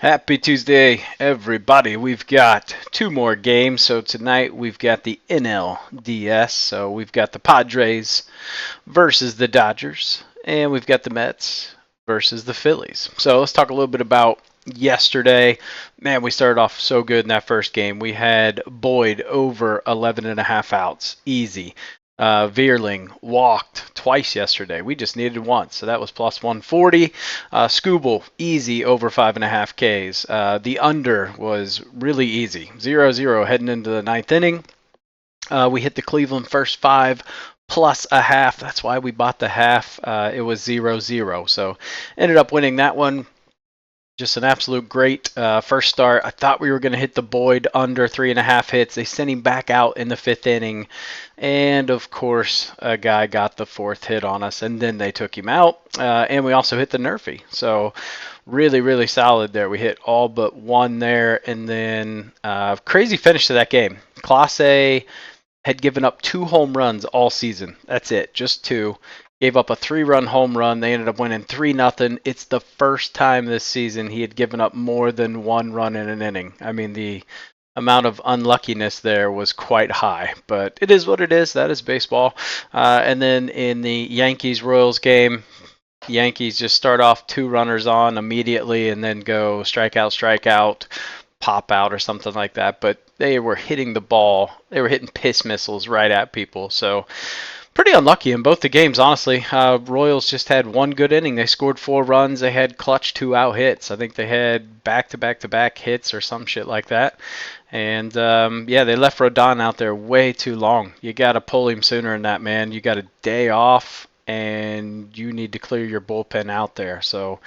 Happy Tuesday, everybody. We've got two more games. So tonight we've got the Nlds. So we've got the Padres versus the Dodgers, and we've got the Mets versus the Phillies. So let's talk a little bit about yesterday. Man, we started off so good in that first game. We had Boyd over 11 and a half outs. Easy. Veerling walked twice yesterday. We just needed once, so that was plus 140. Scooble, easy over 5.5 Ks. The under was really easy. 0-0 heading into the ninth inning. We hit the Cleveland first five plus a half. That's why we bought the half. It was 0-0. So ended up winning that one. Just an absolute great first start. I thought we were going to hit the Boyd under 3.5 hits. They sent him back out in the fifth inning. And, of course, a guy got the fourth hit on us, and then they took him out. And we also hit the Nerfy. So really, really solid there. We hit all but one there. And then crazy finish to that game. Clase had given up 2 home runs all season. That's it, just 2. Gave up a 3-run home run. They ended up winning 3-0. It's the first time this season he had given up more than 1 run in an inning. I mean, the amount of unluckiness there was quite high, but it is what it is. That is baseball. And then in the Yankees-Royals game, the Yankees just start off 2 runners on immediately and then go strikeout, pop out or something like that. But they were hitting the ball. They were hitting piss missiles right at people. So pretty unlucky in both the games, honestly. Royals just had 1 good inning. They scored 4 runs. They had clutch 2-out hits. I think they had back-to-back-to-back hits or some shit like that. And, they left Rodon out there way too long. You got to pull him sooner than that, man. You got a day off, and you need to clear your bullpen out there. So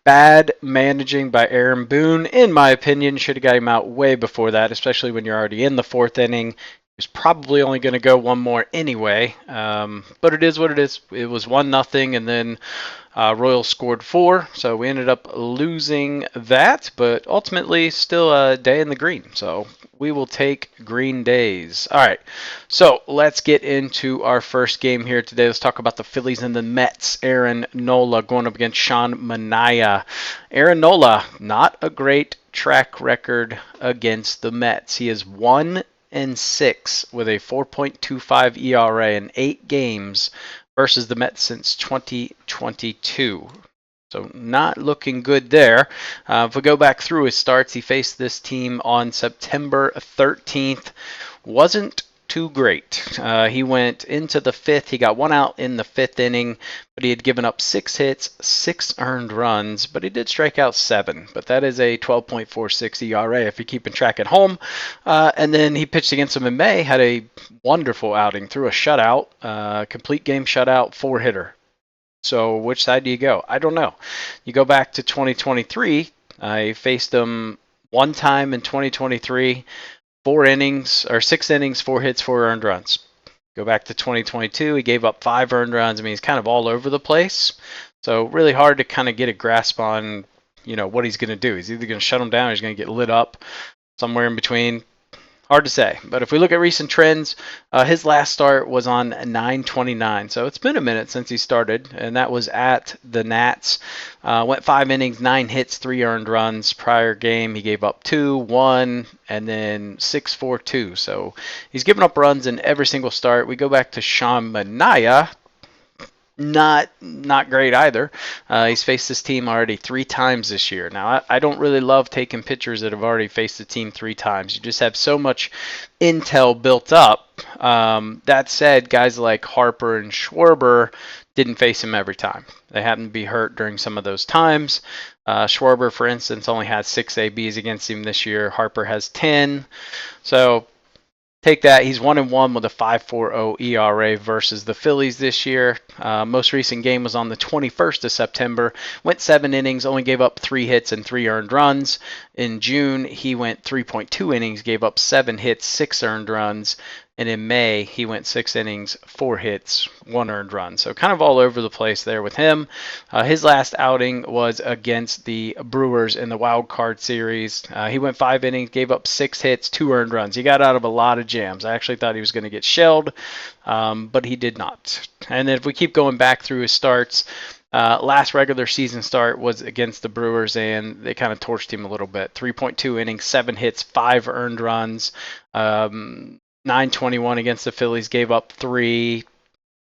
bad managing by Aaron Boone, in my opinion. Should have got him out way before that, especially when you're already in the 4th inning. He's probably only going to go 1 more anyway, but it is what it is. It was 1-0, and then Royals scored 4, so we ended up losing that, but ultimately still a day in the green, so we will take green days. All right, so let's get into our first game here today. Let's talk about the Phillies and the Mets. Aaron Nola going up against Sean Manaea. Aaron Nola, not a great track record against the Mets. He is 1-6 with a 4.25 ERA in 8 games versus the Mets since 2022. So not looking good there. If we go back through his starts, he faced this team on September 13th. Wasn't too great. He went into the 5th. He got 1 out in the 5th inning, but he had given up 6 hits, 6 earned runs, but he did strike out 7. But that is a 12.46 ERA if you're keeping track at home. And then he pitched against him in May, had a wonderful outing, threw a shutout, complete game shutout, 4-hitter. So which side do you go? I don't know. You go back to 2023. I faced him 1 time in 2023. 6 innings, 4 hits, 4 earned runs. Go back to 2022, he gave up 5 earned runs. I mean, he's kind of all over the place. So really hard to kind of get a grasp on, what he's going to do. He's either going to shut him down or he's going to get lit up somewhere in between. Hard to say. But if we look at recent trends, his last start was on 9/29. So it's been a minute since he started, and that was at the Nats. Went 5 innings, 9 hits, 3 earned runs. Prior game, he gave up 2, 1, and then 6, 4, 2. So he's given up runs in every single start. We go back to Sean Manaea. Not great either. He's faced this team already 3 times this year. Now, I don't really love taking pitchers that have already faced the team 3 times. You just have so much intel built up. That said, guys like Harper and Schwarber didn't face him every time. They happened to be hurt during some of those times. Schwarber, for instance, only has 6 ABs against him this year. Harper has 10. So take that. He's 1-1 with a 5.40 ERA versus the Phillies this year. Most recent game was on the 21st of September. Went 7 innings, only gave up 3 hits and 3 earned runs. In June, he went 3.2 innings, gave up 7 hits, 6 earned runs. And in May, he went 6 innings, 4 hits, 1 earned run. So kind of all over the place there with him. His last outing was against the Brewers in the Wild Card Series. He went 5 innings, gave up 6 hits, 2 earned runs. He got out of a lot of jams. I actually thought he was going to get shelled, but he did not. And then if we keep going back through his starts, Last regular season start was against the Brewers, and they kind of torched him a little bit. 3.2 innings, 7 hits, 5 earned runs. 921 against the Phillies, gave up 3.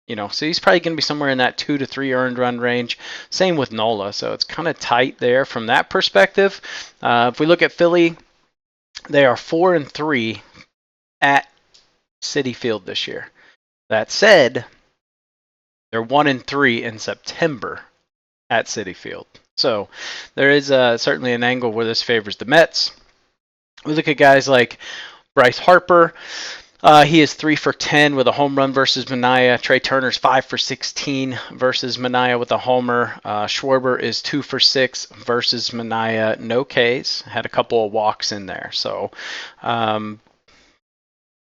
So he's probably going to be somewhere in that 2 to 3 earned run range. Same with Nola, so it's kind of tight there from that perspective. If we look at Philly, they are 4-3 at Citi Field this year. That said, they're 1-3 in September at Citi Field. So there is certainly an angle where this favors the Mets. We look at guys like Bryce Harper. He is 3 for 10 with a home run versus Manaea. Trey Turner's 5 for 16 versus Manaea with a homer. Schwarber is 2 for 6 versus Manaea. No Ks. Had a couple of walks in there. So,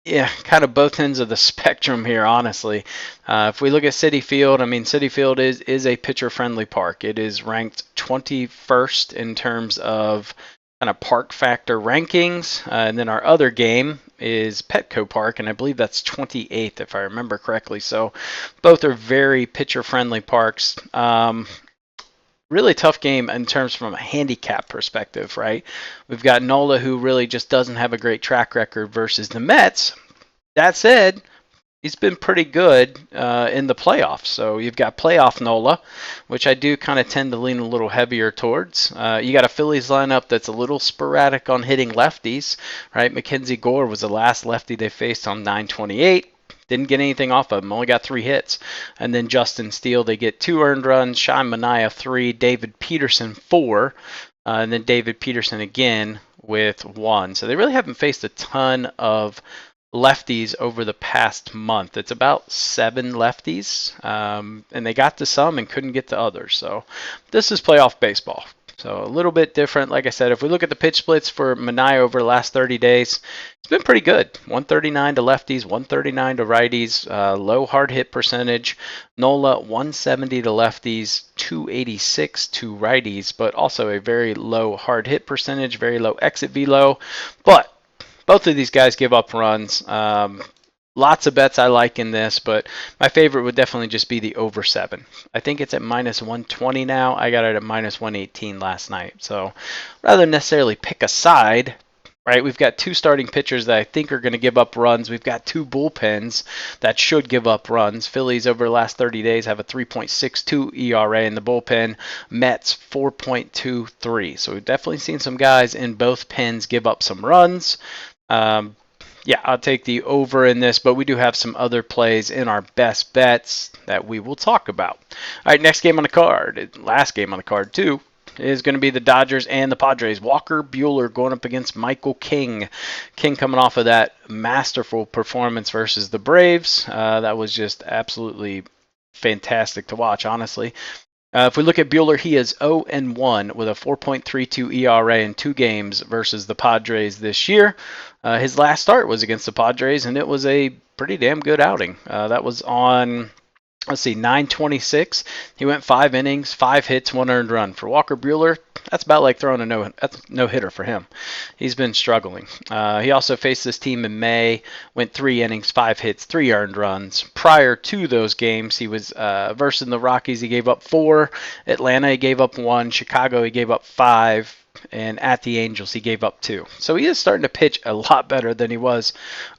yeah, kind of both ends of the spectrum here, honestly. If we look at Citi Field, Citi Field is a pitcher-friendly park. It is ranked 21st in terms of kind of park factor rankings. And then our other game is Petco Park, and I believe that's 28th if I remember correctly. So both are very pitcher-friendly parks. Really tough game in terms from a handicap perspective, right? We've got Nola, who really just doesn't have a great track record versus the Mets. That said, he's been pretty good in the playoffs. So you've got playoff Nola, which I do kind of tend to lean a little heavier towards. You got a Phillies lineup that's a little sporadic on hitting lefties, right? Mackenzie Gore was the last lefty they faced on 9/28. Didn't get anything off of him. Only got 3 hits. And then Justin Steele, they get 2 earned runs. Sean Manaea 3. David Peterson 4. And then David Peterson again with 1. So they really haven't faced a ton of lefties over the past month. It's about 7 lefties. And they got to some and couldn't get to others. So this is playoff baseball. So a little bit different. Like I said, if we look at the pitch splits for Manaea over the last 30 days, it's been pretty good. 139 to lefties, 139 to righties, low hard hit percentage. Nola, 170 to lefties, 286 to righties, but also a very low hard hit percentage, very low exit velo. But both of these guys give up runs. Lots of bets I like in this, but my favorite would definitely just be the over 7. I think it's at minus 120 now. I got it at minus 118 last night. So rather than necessarily pick a side, right, we've got 2 starting pitchers that I think are going to give up runs. We've got 2 bullpens that should give up runs. Phillies over the last 30 days have a 3.62 ERA in the bullpen. Mets 4.23. So we've definitely seen some guys in both pens give up some runs. Yeah, I'll take the over in this, but we do have some other plays in our best bets that we will talk about. All right, next game on the card, last game on the card too, is going to be the Dodgers and the Padres. Walker Buehler going up against Michael King. King coming off of that masterful performance versus the Braves. That was just absolutely fantastic to watch, honestly. If we look at Buehler, he is 0-1 with a 4.32 ERA in 2 games versus the Padres this year. His last start was against the Padres, and it was a pretty damn good outing. That was on, 9/26. He went 5 innings, 5 hits, 1 earned run. For Walker Buehler, that's about like throwing a no-hitter for him. He's been struggling. He also faced this team in May, went 3 innings, 5 hits, 3 earned runs. Prior to those games, he was versus the Rockies, he gave up 4. Atlanta, he gave up 1. Chicago, he gave up 5. And at the Angels, he gave up 2. So he is starting to pitch a lot better than he was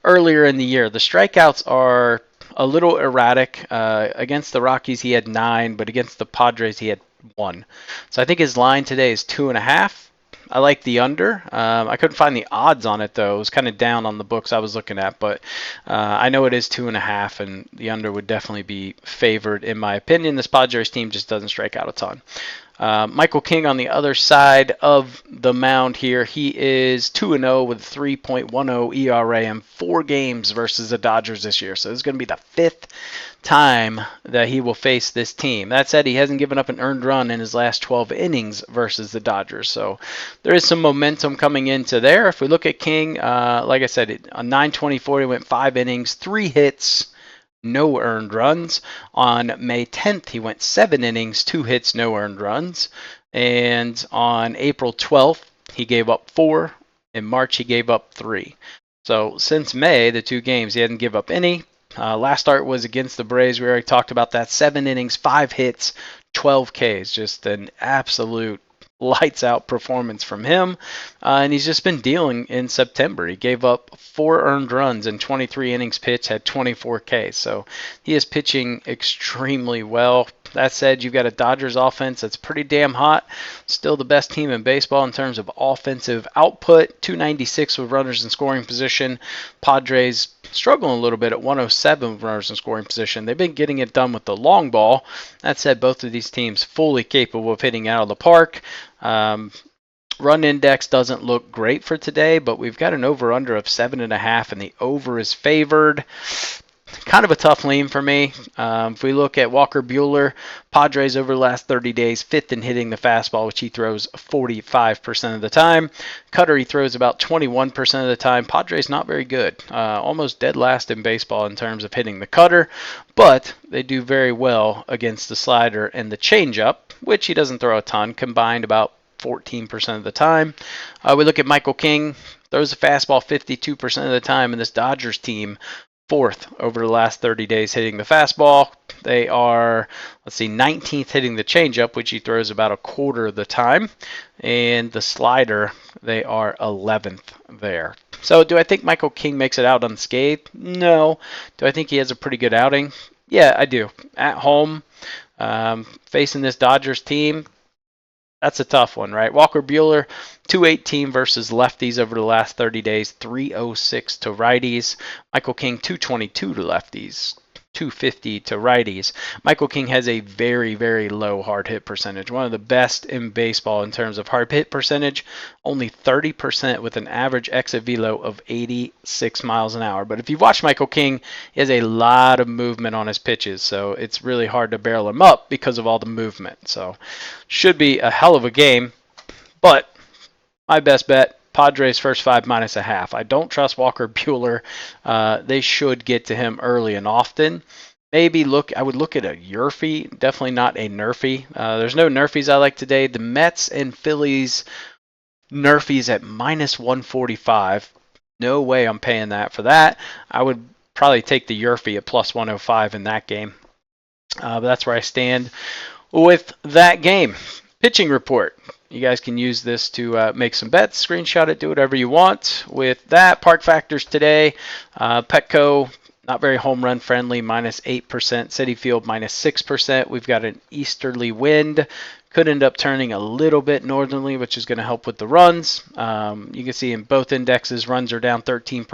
earlier in the year. The strikeouts are a little erratic. Against the Rockies, he had 9, but against the Padres, he had 1. So I think his line today is 2.5. I like the under. I couldn't find the odds on it, though. It was kind of down on the books I was looking at, but I know it is 2.5, and the under would definitely be favored, in my opinion. This Padres team just doesn't strike out a ton. Michael King on the other side of the mound here. He is 2-0 with 3.10 ERA in 4 games versus the Dodgers this year. So this is going to be the 5th time that he will face this team. That said, he hasn't given up an earned run in his last 12 innings versus the Dodgers. So there is some momentum coming into there. If we look at King, like I said, on 9/24, he went 5 innings, 3 hits, no earned runs. On May 10th, he went 7 innings, 2 hits, no earned runs. And on April 12th, he gave up 4. In March, he gave up 3. So since May, the 2 games, he hadn't given up any. Last start was against the Braves. We already talked about that. 7 innings, 5 hits, 12 Ks. Just an absolute lights out performance from him. And he's just been dealing in September. He gave up 4 earned runs in 23 innings pitched, had 24 Ks. So he is pitching extremely well. That said, you've got a Dodgers offense that's pretty damn hot. Still the best team in baseball in terms of offensive output. 296 with runners in scoring position. Padres struggling a little bit at 107 with runners in scoring position. They've been getting it done with the long ball. That said, both of these teams fully capable of hitting out of the park. Run index doesn't look great for today, but we've got an over-under of 7.5, and the over is favored. Kind of a tough lean for me. If we look at Walker Buehler, Padres over the last 30 days, 5th in hitting the fastball, which he throws 45% of the time. Cutter, he throws about 21% of the time. Padres not very good. Almost dead last in baseball in terms of hitting the cutter, but they do very well against the slider and the changeup, which he doesn't throw a ton, combined about 14% of the time. We look at Michael King, throws the fastball 52% of the time, and this Dodgers team 4th over the last 30 days hitting the fastball. They are, 19th hitting the changeup, which he throws about a quarter of the time. And the slider, they are 11th there. So do I think Michael King makes it out unscathed? No. Do I think he has a pretty good outing? Yeah, I do. At home, facing this Dodgers team, that's a tough one, right? Walker Buehler, 218 versus lefties over the last 30 days, 306 to righties. Michael King, 222 to lefties, 250 to righties. Michael King has a very, very low hard hit percentage, one of the best in baseball in terms of hard hit percentage, only 30% with an average exit velo of 86 miles an hour. But if you've watched Michael King, he has a lot of movement on his pitches, so it's really hard to barrel him up because of all the movement. So should be a hell of a game, but my best bet, Padres first 5 minus a half. I don't trust Walker Buehler. They should get to him early and often. Maybe I would look at a Yurfie, definitely not a Nerfie. There's no Nerfies I like today. The Mets and Phillies Nerfies at minus 145. No way I'm paying that for that. I would probably take the Yurfie at plus 105 in that game. But that's where I stand with that game. Pitching report. You guys can use this to make some bets, screenshot it, do whatever you want. With that, park factors today, Petco, not very home run friendly, minus 8%. Citi Field, minus 6%. We've got an easterly wind. Could end up turning a little bit northerly, which is going to help with the runs. You can see in both indexes, runs are down 13%.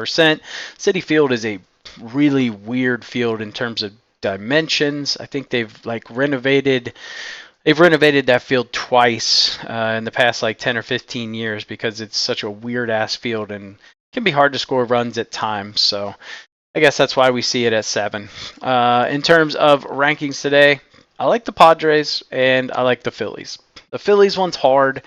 Citi Field is a really weird field in terms of dimensions. I think they've renovated that field twice in the past 10 or 15 years because it's such a weird ass field and can be hard to score runs at times. So I guess that's why we see it at 7. In terms of rankings today, I like the Padres and I like the Phillies. The Phillies one's hard.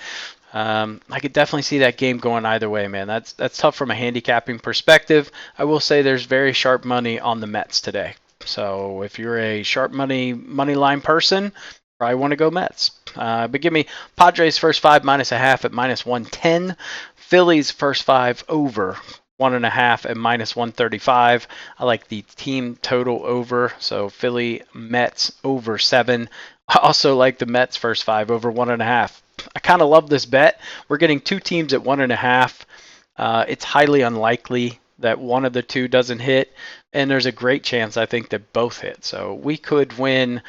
I could definitely see that game going either way, man. That's tough from a handicapping perspective. I will say there's very sharp money on the Mets today. So if you're a sharp money line person, probably want to go Mets. But give me Padres first 5 minus a half at minus 110. Phillies first 5 over 1.5 at minus 135. I like the team total over. So Philly Mets over 7. I also like the Mets first 5 over 1.5. I kind of love this bet. We're getting 2 teams at 1.5. It's highly unlikely that one of the two doesn't hit. And there's a great chance I think that both hit. So we could win,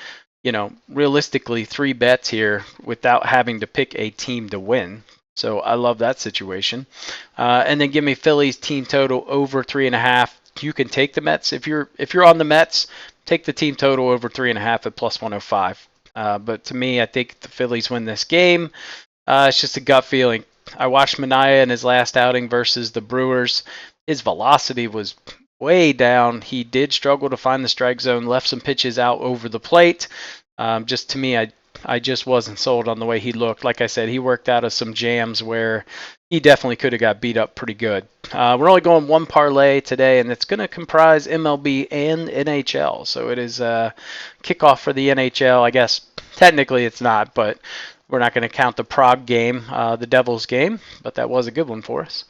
realistically 3 bets here without having to pick a team to win. So I love that situation. And then give me Phillies team total over 3.5. You can take the Mets. If you're on the Mets, take the team total over 3.5 at plus 105. But to me, I think the Phillies win this game. It's just a gut feeling. I watched Manaea in his last outing versus the Brewers. His velocity was way down. He did struggle to find the strike zone, left some pitches out over the plate. Just to me, I just wasn't sold on the way he looked. Like I said, he worked out of some jams where he definitely could have got beat up pretty good. We're only going 1 parlay today, and it's going to comprise MLB and NHL. So it is a kickoff for the NHL. I guess technically it's not, but we're not going to count the Prague game, the Devils game, but that was a good one for us.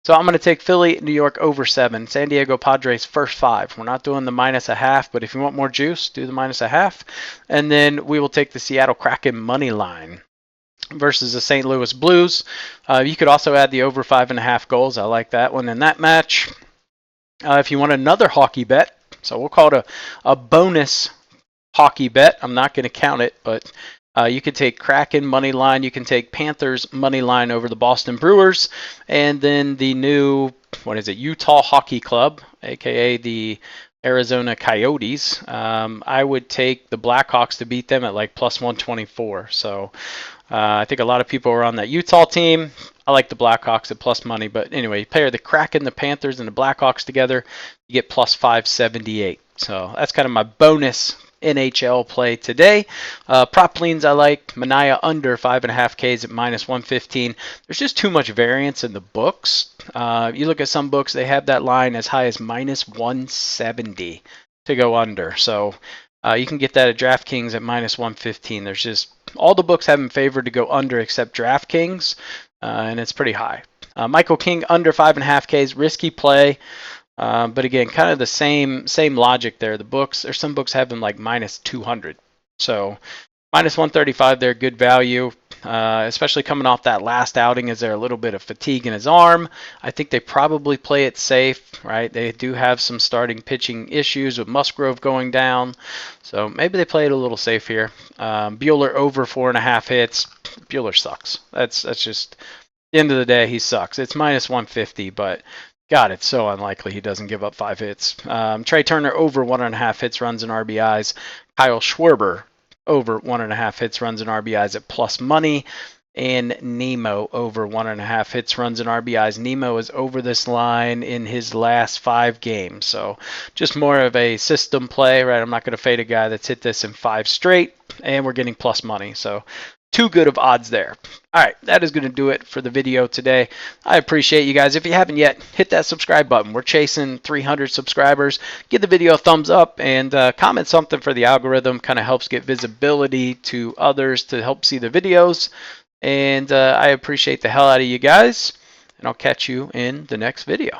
So I'm going to take Philly, New York over 7. San Diego Padres first 5. We're not doing the -0.5, but if you want more juice, do the -0.5. And then we will take the Seattle Kraken money line versus the St. Louis Blues. You could also add the over 5.5 goals. I like that one in that match. If you want another hockey bet, so we'll call it a bonus hockey bet. I'm not going to count it, but you can take Kraken money line. You can take Panthers money line over the Boston Brewers, and then the new Utah Hockey Club, aka the Arizona Coyotes. I would take the Blackhawks to beat them at like plus 124. So I think a lot of people are on that Utah team. I like the Blackhawks at plus money, but anyway, you pair the Kraken, the Panthers, and the Blackhawks together, you get plus 578. So that's kind of my bonus NHL play today. Prop leans I like. Mania under 5.5 Ks at -115. There's just too much variance in the books. You look at some books, they have that line as high as -170 to go under. So you can get that at DraftKings at -115. There's just all the books have him favored to go under except DraftKings, and it's pretty high. Michael King under 5.5 Ks, risky play. But again, kind of the same logic there. The books, there's some books have him like -200. So -135 there, good value, especially coming off that last outing. Is there a little bit of fatigue in his arm? I think they probably play it safe, right? They do have some starting pitching issues with Musgrove going down. So maybe they play it a little safe here. Bueller over 4.5 hits. Bueller sucks. That's just, at the end of the day, he sucks. It's -150, but God, it's so unlikely he doesn't give up 5 hits. Trey Turner over 1.5 hits, runs, and RBIs. Kyle Schwarber over 1.5 hits, runs, and RBIs at plus money. And Nemo over 1.5 hits, runs, and RBIs. Nemo is over this line in his last 5 games. So just more of a system play, right? I'm not going to fade a guy that's hit this in 5 straight, and we're getting plus money. So too good of odds there. All right, that is going to do it for the video today. I appreciate you guys. If you haven't yet, hit that subscribe button. We're chasing 300 subscribers. Give the video a thumbs up and comment something for the algorithm. Kind of helps get visibility to others to help see the videos. And I appreciate the hell out of you guys. And I'll catch you in the next video.